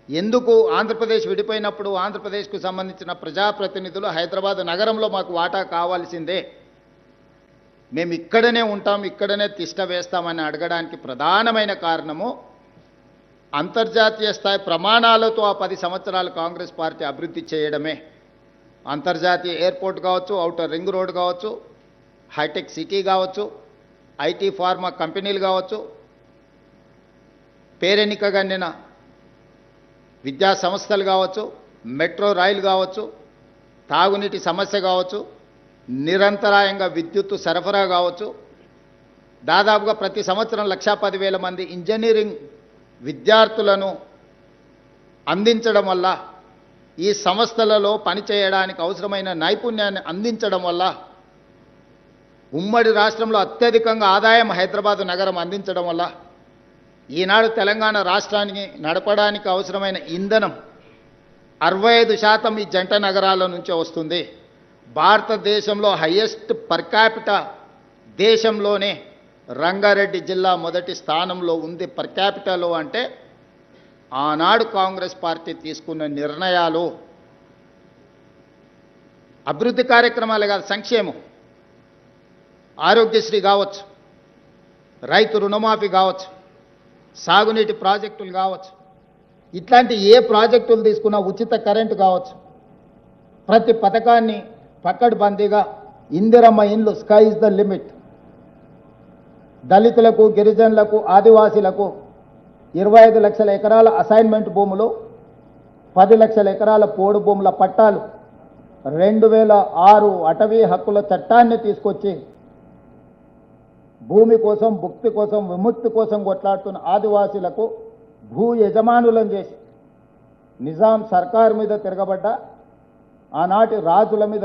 ఎందుకు ఆంధ్రప్రదేశ్ విడిపోయినప్పుడు ఆంధ్రప్రదేశ్కు సంబంధించిన ప్రజాప్రతినిధులు హైదరాబాద్ నగరంలో మాకు వాటా కావాల్సిందే, మేము ఇక్కడనే ఉంటాం, ఇక్కడనే తిష్ట వేస్తామని అడగడానికి ప్రధానమైన కారణము అంతర్జాతీయ స్థాయి ప్రమాణాలతో ఆ 10 సంవత్సరాలు కాంగ్రెస్ పార్టీ అభివృద్ధి చేయడమే. అంతర్జాతీయ ఎయిర్పోర్ట్ కావచ్చు, ఔటర్ రింగ్ రోడ్ కావచ్చు, హైటెక్ సిటీ కావచ్చు, ఐటీ ఫార్మా కంపెనీలు కావచ్చు, పేరెన్నికగండిన విద్యా సంస్థలు కావచ్చు, మెట్రో రైలు కావచ్చు, తాగునీటి సమస్య కావచ్చు, నిరంతరాయంగా విద్యుత్తు సరఫరా కావచ్చు. దాదాపుగా ప్రతి సంవత్సరం 1,10,000 మంది ఇంజనీరింగ్ విద్యార్థులను అందించడం వల్ల, ఈ సంస్థలలో పనిచేయడానికి అవసరమైన నైపుణ్యాన్ని అందించడం వల్ల ఉమ్మడి రాష్ట్రంలో అత్యధికంగా ఆదాయం హైదరాబాద్ నగరం అందించడం వల్ల ఈనాడు తెలంగాణ రాష్ట్రానికి నడపడానికి అవసరమైన ఇంధనం 65% ఈ జంట నగరాల నుంచే వస్తుంది. భారతదేశంలో హైయెస్ట్ పర్ క్యాపిటా దేశంలోనే రంగారెడ్డి జిల్లా మొదటి స్థానంలో ఉంది పర్ క్యాపిటాలో. అంటే ఆనాడు కాంగ్రెస్ పార్టీ తీసుకున్న నిర్ణయాలు అభివృద్ధి కార్యక్రమాలే కాదు, సంక్షేమం, ఆరోగ్యశ్రీ కావచ్చు, రైతు రుణమాఫీ కావచ్చు, సాగునీటి ప్రాజెక్టులు కావచ్చు, ఇట్లాంటి ఏ ప్రాజెక్టులు తీసుకున్నా, ఉచిత కరెంటు కావచ్చు, ప్రతి పథకాన్ని పకడ్బందీగా, ఇందిరమ్మ ఇండ్లు స్కై ఇస్ ద లిమిట్, దళితులకు, గిరిజనులకు, ఆదివాసీలకు 25 లక్షల ఎకరాల అసైన్మెంట్ భూములు, 10 లక్షల ఎకరాల పోడు భూముల పట్టాలు, 2006 అటవీ హక్కుల చట్టాన్ని తీసుకొచ్చి భూమి కోసం, భుక్తి కోసం, విముక్తి కోసం కొట్లాడుతున్న ఆదివాసీలకు భూ యజమానులను చేసి నిజాం సర్కారు మీద తిరగబడ్డ ఆనాటి రాజుల మీద,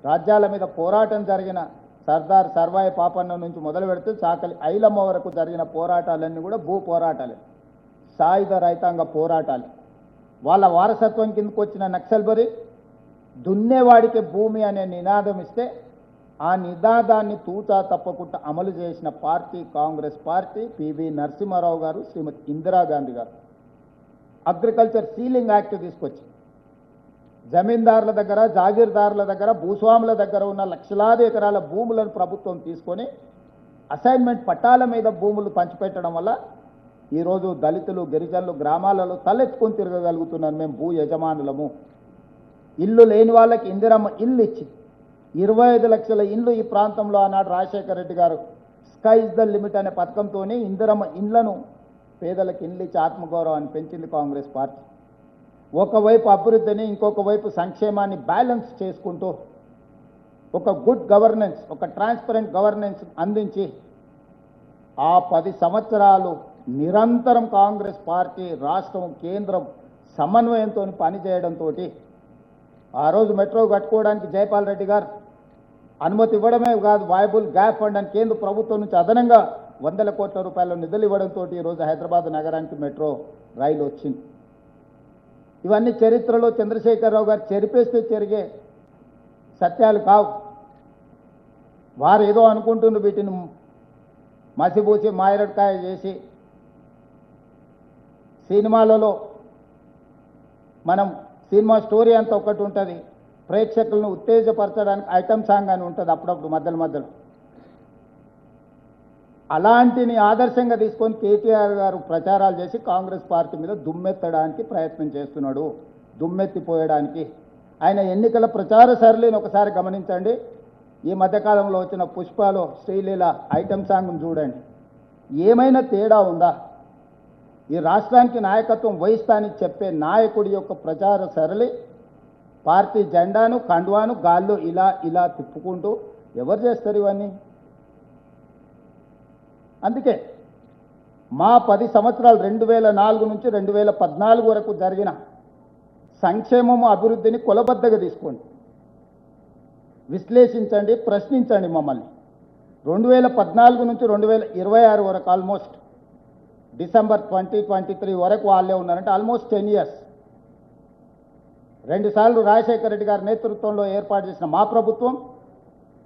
రాజ్యాల మీద పోరాటం జరిగిన సర్దార్ సర్వాయి పాపన్న నుంచి మొదలు పెడితే చాకలి ఐలమ్మ వరకు జరిగిన పోరాటాలన్నీ కూడా భూ పోరాటాలే, సాయుధ రైతాంగ పోరాటాలు. వాళ్ళ వారసత్వం కిందకు వచ్చిన నక్సల్బరి దున్నేవాడికి భూమి అనే నినాదం ఇస్తే ఆ నినాదాన్ని తూచా తప్పకుండా అమలు చేసిన party Congress party. PV Narasimha Rao గారు, శ్రీమతి ఇందిరాగాంధీ గారు అగ్రికల్చర్ సీలింగ్ యాక్ట్ తీసుకొచ్చి జమీందారుల దగ్గర, జాగీర్దారుల దగ్గర, భూస్వాముల దగ్గర ఉన్న లక్షలాది ఎకరాల భూములను ప్రభుత్వం తీసుకొని అసైన్మెంట్ పట్టాల మీద భూములు పంచిపెట్టడం వల్ల ఈరోజు దళితులు, గిరిజనులు గ్రామాలలో తలెత్తుకొని తిరగగలుగుతున్నారు. మేము భూ యజమానులము. ఇల్లు లేని వాళ్ళకి ఇందిరమ్మ ఇల్లు ఇచ్చి 25 లక్షల ఇల్లు ఈ ప్రాంతంలో ఆనాడు రాజశేఖర రెడ్డి గారు స్కై ఇస్ ద లిమిట్ అనే పథకంతో ఇందిరమ్మ ఇండ్లను పేదలకు ఇల్లు ఇచ్చి ఆత్మగౌరవాన్ని పెంచింది కాంగ్రెస్ పార్టీ. ఒకవైపు అభివృద్ధిని, ఇంకొక వైపు సంక్షేమాన్ని బ్యాలెన్స్ చేసుకుంటూ ఒక గుడ్ గవర్నెన్స్, ఒక ట్రాన్స్పరెంట్ గవర్నెన్స్ అందించి ఆ 10 సంవత్సరాలు నిరంతరం కాంగ్రెస్ పార్టీ రాష్ట్రం, కేంద్రం సమన్వయంతో పనిచేయడంతో ఆ రోజు మెట్రో కట్టుకోవడానికి జైపాల్ రెడ్డి గారు అనుమతి ఇవ్వడమే కాదు, వైబుల్ గ్యాప్ ఫండ్ అని కేంద్ర ప్రభుత్వం నుంచి అదనంగా 100 కోట్ల రూపాయల నిధులు ఇవ్వడంతో ఈరోజు హైదరాబాద్ నగరానికి మెట్రో రైలు వచ్చింది. ఇవన్నీ చరిత్రలో చంద్రశేఖరరావు గారు చెరిపేస్తే జరిగే సత్యాలు కావు. వారు ఏదో అనుకుంటున్న వీటిని మసిబూసి మాయరడ్కాయ చేసి సినిమాలలో మనం సినిమా స్టోరీ అంతా ఒకటి ఉంటుంది, ప్రేక్షకులను ఉత్తేజపరచడానికి ఐటమ్ సాంగ్ అని ఉంటుంది అప్పుడప్పుడు మధ్యలో. అలాంటిని ఆదర్శంగా తీసుకొని కేటీఆర్ గారు ప్రచారాలు చేసి కాంగ్రెస్ పార్టీ మీద దుమ్మెత్తడానికి ప్రయత్నం చేస్తున్నాడు, దుమ్మెత్తిపోయడానికి. ఆయన ఎన్నికల ప్రచార సరళిని ఒకసారి గమనించండి. ఈ మధ్యకాలంలో వచ్చిన పుష్పలో శ్రీలీల ఐటమ్ సాంగ్ను చూడండి. ఏమైనా తేడా ఉందా? ఈ రాష్ట్రానికి నాయకత్వం వహిస్తానని చెప్పే నాయకుడి యొక్క ప్రచార సరళి పార్టీ జెండాను, కండువాను గాల్లో ఇలా తిప్పుకుంటూ ఎవరు చేస్తారు ఇవన్నీ? అందుకే మా 10 సంవత్సరాలు 2004 నుంచి 2014 వరకు జరిగిన సంక్షేమము, అభివృద్ధిని కొలబద్దగా తీసుకోండి, విశ్లేషించండి, ప్రశ్నించండి మమ్మల్ని. 2014 నుంచి 2026 వరకు ఆల్మోస్ట్ డిసెంబర్ 2023 వరకు వాళ్ళే ఉన్నారంటే ఆల్మోస్ట్ 10 ఇయర్స్. 2 సార్లు రాజశేఖర రెడ్డి గారి నేతృత్వంలో ఏర్పాటు చేసిన మా ప్రభుత్వం,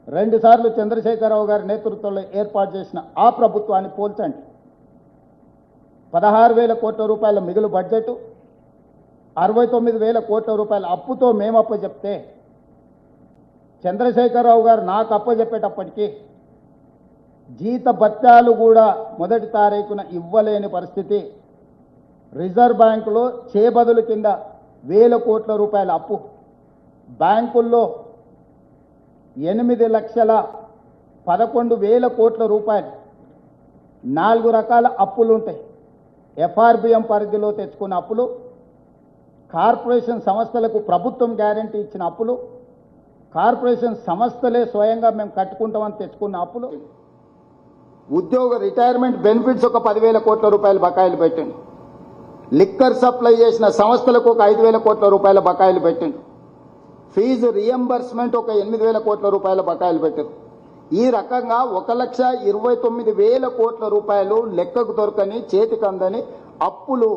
2 సార్లు చంద్రశేఖరరావు గారి నేతృత్వంలో ఏర్పాటు చేసిన ఆ ప్రభుత్వాన్ని పోల్చండి. 16,000 కోట్ల రూపాయల మిగులు బడ్జెట్, 69,000 కోట్ల రూపాయల అప్పుతో మేము అప్పచెప్తే చంద్రశేఖరరావు గారు నాకు అప్పచెప్పేటప్పటికీ జీత భత్యాలు కూడా మొదటి తారీఖున ఇవ్వలేని పరిస్థితి. రిజర్వ్ బ్యాంకులో చేబదులు కింద 1,000 కోట్ల రూపాయల అప్పు, బ్యాంకుల్లో 8,11,000 కోట్ల రూపాయలు 4 రకాల అప్పులు ఉంటాయి. ఎఫ్ఆర్బిఎం పరిధిలో తెచ్చుకున్న అప్పులు, కార్పొరేషన్ సంస్థలకు ప్రభుత్వం గ్యారంటీ ఇచ్చిన అప్పులు, కార్పొరేషన్ సంస్థలే స్వయంగా మేము కట్టుకుంటామని తెచ్చుకున్న అప్పులు, ఉద్యోగ రిటైర్మెంట్ బెనిఫిట్స్ ఒక 10,000 కోట్ల రూపాయల బకాయిలు పెట్టండి, లిక్కర్ సప్లై చేసిన సంస్థలకు ఒక 5,000 కోట్ల రూపాయల బకాయిలు పెట్టండి, ఫీజు రియంబర్స్మెంట్ ఒక 8,000 కోట్ల రూపాయల బకాయిలు పెట్టారు. ఈ రకంగా 1,29,000 కోట్ల రూపాయలు లెక్కకు దొరకని, చేతికి అందని అప్పులు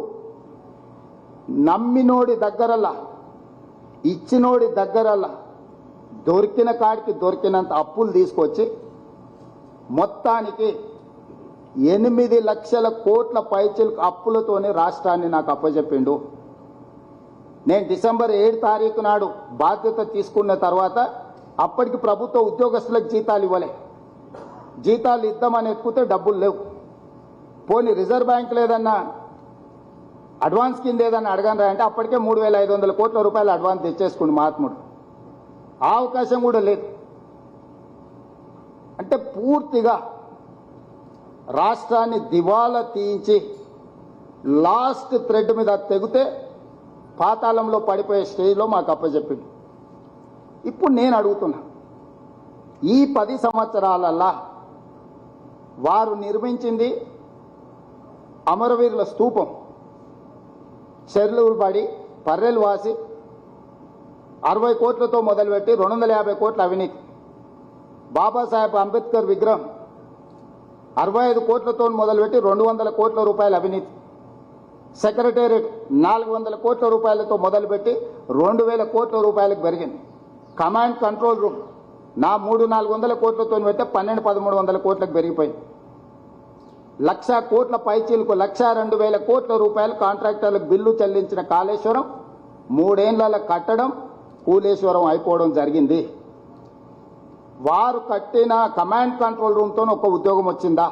నమ్మినోడి దగ్గరలా, ఇచ్చినోడి దగ్గరలా దొరికిన కాడికి దొరికినంత అప్పులు తీసుకొచ్చి మొత్తానికి 8 లక్షల కోట్ల పైచిలకు అప్పులతోనే రాష్ట్రాన్ని నాకు అప్పచెప్పిండు. నేను డిసెంబర్ 7 తారీఖు నాడు బాధ్యత తీసుకున్న తర్వాత అప్పటికి ప్రభుత్వ ఉద్యోగస్తులకు జీతాలు ఇవ్వలే. జీతాలు ఇద్దామని ఎత్తుకుతే డబ్బులు లేవు. పోనీ రిజర్వ్ బ్యాంక్ లేదన్నా అడ్వాన్స్ కింద ఏదన్నా అడగనరా అంటే అప్పటికే 3,500 కోట్ల రూపాయలు అడ్వాన్స్ తెచ్చేసుకుండు మహాత్ముడు. ఆ అవకాశం కూడా లేదు. అంటే పూర్తిగా రాష్ట్రాన్ని దివాలా తీయించి లాస్ట్ థ్రెడ్ మీద తెగితే పాతాళంలో పడిపోయే స్టేజ్లో మాకు అప్పచెప్పింది. ఇప్పుడు నేను అడుగుతున్నా, ఈ 10 సంవత్సరాలల్లా వారు నిర్మించింది అమరవీరుల స్తూపం, చెర్లులు పడి పర్రెలు వాసి 60 కోట్లతో మొదలుపెట్టి 250 కోట్ల అవినీతి, బాబాసాహెబ్ అంబేద్కర్ విగ్రహం 65 కోట్లతో మొదలుపెట్టి 200 కోట్ల రూపాయల అవినీతి, సెక్రటేరియట్ 400 కోట్ల రూపాయలతో మొదలుపెట్టి 2,000 కోట్ల రూపాయలకు పెరిగింది. కమాండ్ కంట్రోల్ రూమ్ నా 300-400 కోట్లతో పెడితే 1200-1300 కోట్లకు పెరిగిపోయింది. 1,00,000 కోట్ల పైచీలకు 1,02,000 కోట్ల రూపాయలు కాంట్రాక్టర్లకు బిల్లు చెల్లించిన కాళేశ్వరం 3 ఏళ్ల కట్టడం కూలేశ్వరం అయిపోవడం జరిగింది. వారు కట్టిన కమాండ్ కంట్రోల్ రూమ్తో ఒక ఉద్యోగం వచ్చిందా?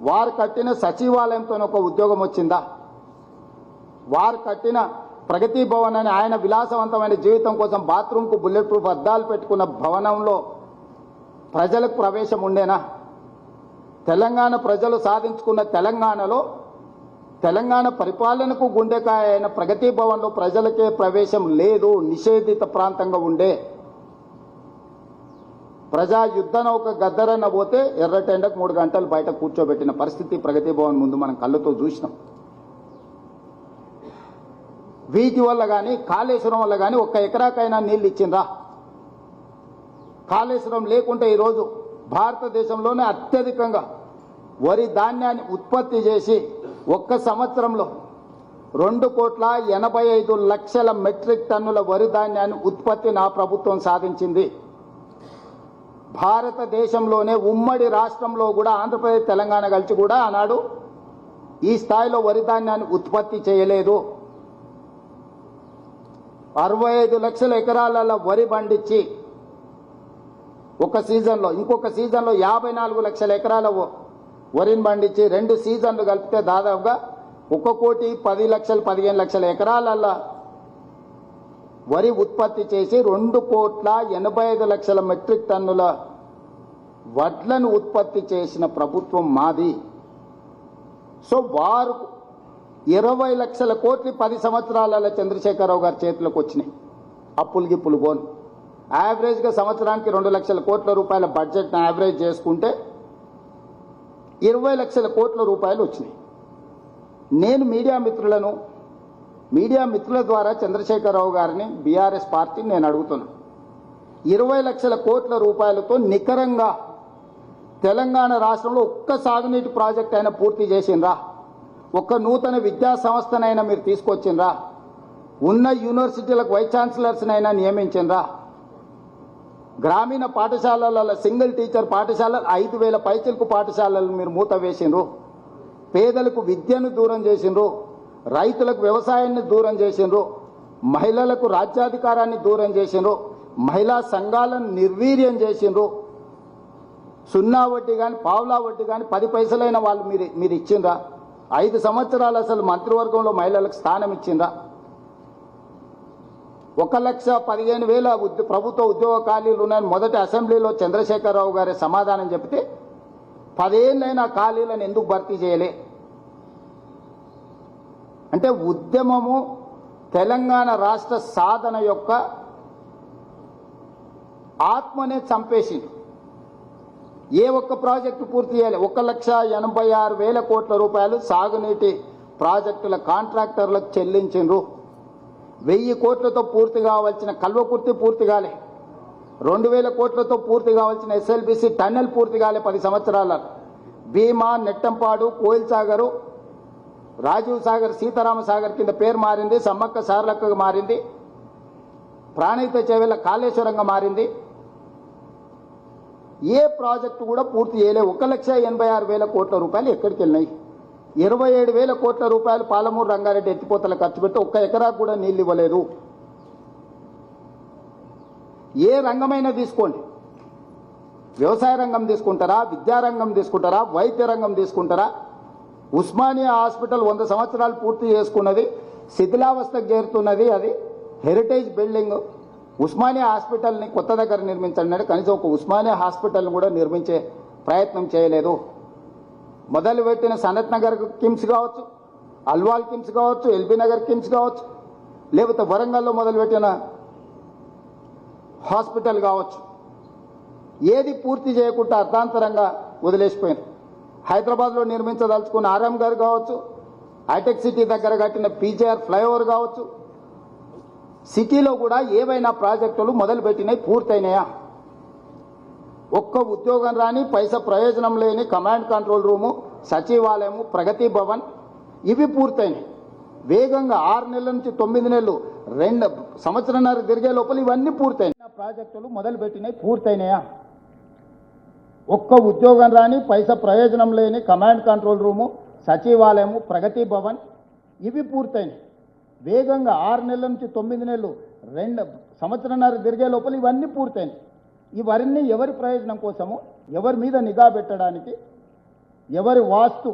వారు కట్టిన సచివాలయంతో ఒక ఉద్యోగం వచ్చిందా? వారు కట్టిన ప్రగతి భవన్ అని ఆయన విలాసవంతమైన జీవితం కోసం బాత్రూంకు బుల్లెట్ ప్రూఫ్ అద్దాలు పెట్టుకున్న భవనంలో ప్రజలకు ప్రవేశం ఉండేనా? తెలంగాణ ప్రజలు సాధించుకున్న తెలంగాణలో తెలంగాణ పరిపాలనకు గుండెకాయ అయిన ప్రగతి భవన్లో ప్రజలకే ప్రవేశం లేదు, నిషేధిత ప్రాంతంగా ఉండే. ప్రజా యుద్ధ నౌక గద్దరన్న పోతే ఎర్రటెండకు 3 గంటలు బయట కూర్చోబెట్టిన పరిస్థితి ప్రగతి భవన్ ముందు మనం కళ్ళతో చూసినాం. వీటి వల్ల కానీ కాళేశ్వరం వల్ల కానీ 1 ఎకరాకైనా నీళ్ళు ఇచ్చిండ్రా? కాళేశ్వరం లేకుంటే ఈరోజు భారతదేశంలోనే అత్యధికంగా వరి ధాన్యాన్ని ఉత్పత్తి చేసి 1 సంవత్సరంలో 2,85,00,000 మెట్రిక్ టన్నుల వరి ధాన్యాన్ని ఉత్పత్తి నా ప్రభుత్వం సాధించింది. భారతదేశంలోనే ఉమ్మడి రాష్ట్రంలో కూడా ఆంధ్రప్రదేశ్ తెలంగాణ కలిసి కూడా ఆనాడు ఈ స్థాయిలో వరి ధాన్యాన్ని ఉత్పత్తి చేయలేదు. 65 లక్షల ఎకరాలలో వరి పండించి ఒక సీజన్లో, ఇంకొక సీజన్లో 54 లక్షల ఎకరాల వరిని పండించి 2 సీజన్లు కలిపితే దాదాపుగా 1,10,00,000 15 లక్షల ఎకరాలలో వరి ఉత్పత్తి చేసి 2,85,00,000 మెట్రిక్ టన్నుల వడ్లను ఉత్పత్తి చేసిన ప్రభుత్వం మాది. సో వారు 20 లక్షల కోట్లు 10 సంవత్సరాలలో చంద్రశేఖరరావు గారి చేతిలోకి వచ్చినాయి. అప్పులు గిప్పులు పోను. యావరేజ్గా సంవత్సరానికి 2 లక్షల కోట్ల రూపాయల బడ్జెట్ను యావరేజ్ చేసుకుంటే 20 లక్షల కోట్ల రూపాయలు వచ్చినాయి. నేను మీడియా మిత్రుల ద్వారా చంద్రశేఖరరావు గారిని, బీఆర్ఎస్ పార్టీని నేను అడుగుతున్నా, 20 లక్షల కోట్ల రూపాయలతో నికరంగా తెలంగాణ రాష్ట్రంలో ఒక్క సాగునీటి ప్రాజెక్ట్ అయినా పూర్తి చేసిండ్రా? ఒక్క నూతన విద్యా సంస్థనైనా మీరు తీసుకొచ్చిండ్రా? ఉన్న యూనివర్సిటీలకు వైస్ ఛాన్సలర్స్నైనా నియమించిండ్రా? గ్రామీణ పాఠశాలల సింగిల్ టీచర్ పాఠశాలలు 5,000 పైచిలకు పాఠశాలలు మీరు మూత వేసిండ్రు. పేదలకు విద్యను దూరం చేసిండ్రు, రైతులకు వ్యవసాయాన్ని దూరం చేసిండ్రు, మహిళలకు రాజ్యాధికారాన్ని దూరం చేసిండ్రు, మహిళా సంఘాలను నిర్వీర్యం చేసిండ్రు. సున్నా వడ్డీ కానీ పావులా వడ్డీ కానీ 10 పైసలైన వాళ్ళు మీరు ఇచ్చిండ్రా? 5 సంవత్సరాలు అసలు మంత్రివర్గంలో మహిళలకు స్థానం ఇచ్చిండ్రా? 1,15,000 ప్రభుత్వ ఉద్యోగ ఖాళీలు ఉన్నాయని మొదటి అసెంబ్లీలో చంద్రశేఖరరావు గారి సమాధానం చెప్తే 10 ఏళ్ళైనా ఖాళీలను ఎందుకు భర్తీ చేయలే? అంటే ఉద్యమము తెలంగాణ రాష్ట్ర సాధన యొక్క ఆత్మనే చంపేసింది. ఏ ఒక్క ప్రాజెక్టు పూర్తి చేయాలి? 1,86,000 కోట్ల రూపాయలు సాగునీటి ప్రాజెక్టుల కాంట్రాక్టర్లకు చెల్లించిండ్రు. 1000 కోట్లతో పూర్తి కావాల్సిన కల్వకుర్తి పూర్తి కాలే, 2,000 కోట్లతో పూర్తి కావాల్సిన ఎస్ఎల్బిసి టన్నెల్ పూర్తి కాలే 10 సంవత్సరాల. భీమా, నెట్టంపాడు, కోయిల్ సాగరు, రాజీవ్ సాగర్, సీతారామ సాగర్ కింద పేరు మారింది, సమ్మక్క సారలక్కగా మారింది, ప్రాణహిత చేవెళ్ళ కాళేశ్వరంగా మారింది. ఏ ప్రాజెక్టు కూడా పూర్తి చేయలే. 1,86,000 కోట్ల రూపాయలు ఎక్కడికి వెళ్ళినాయి? 27,000 కోట్ల రూపాయలు పాలమూరు రంగారెడ్డి ఎత్తిపోతల ఖర్చు పెట్టి 1 ఎకరా కూడా నీళ్ళు ఇవ్వలేదు. ఏ రంగమైనా తీసుకోండి, వ్యవసాయ రంగం తీసుకుంటారా, విద్యారంగం తీసుకుంటారా, వైద్య రంగం తీసుకుంటారా? ఉస్మానియా హాస్పిటల్ 100 సంవత్సరాలు పూర్తి చేసుకున్నది, శిథిలావస్థకు చేరుతున్నది. అది హెరిటేజ్ బిల్డింగ్. ఉస్మానియా హాస్పిటల్ని కొత్త దగ్గర నిర్మించండి, కనీసం ఒక ఉస్మానియా హాస్పిటల్ని కూడా నిర్మించే ప్రయత్నం చేయలేదు. మొదలుపెట్టిన సనత్ నగర్ కిమ్స్ కావచ్చు, అల్వాల్ కిమ్స్ కావచ్చు, ఎల్బీ నగర్ కిమ్స్ కావచ్చు, లేకపోతే వరంగల్లో మొదలుపెట్టిన హాస్పిటల్ కావచ్చు, ఏది పూర్తి చేయకుండా అర్ధాంతరంగా వదిలేసిపోయింది. హైదరాబాద్లో నిర్మించదలుచుకున్న ఆర్ఎం గారు కావచ్చు, హైటెక్ సిటీ దగ్గర కట్టిన పీజీఆర్ ఫ్లైఓవర్ కావచ్చు, సిటీలో కూడా ఏవైనా ప్రాజెక్టులు మొదలుపెట్టినాయి, పూర్తయినాయా? ఒక్క ఉద్యోగం రాని, పైసా ప్రయోజనం లేని కమాండ్ కంట్రోల్ రూము, సచివాలయము, ప్రగతి భవన్ ఇవి పూర్తయినాయి. వేగంగా 6 నెలల నుంచి 9 నెలలు, 2 సంవత్సరాల తిరిగే లోపల ఇవన్నీ పూర్తయినాయి. ప్రాజెక్టులు మొదలుపెట్టినాయి, పూర్తయినాయా? ఒక్క ఉద్యోగం రాని, పైసా ప్రయోజనం లేని కమాండ్ కంట్రోల్ రూము, సచివాలయము, ప్రగతి భవన్ ఇవి పూర్తయినాయి. వేగంగా 6 నెలల నుంచి 9 నెలలు, 2 సంవత్సరాల తిరిగే లోపల ఇవన్నీ పూర్తయినాయి. ఇవన్నీ ఎవరి ప్రయోజనం కోసము? ఎవరి మీద నిఘా పెట్టడానికి? ఎవరి వాస్తు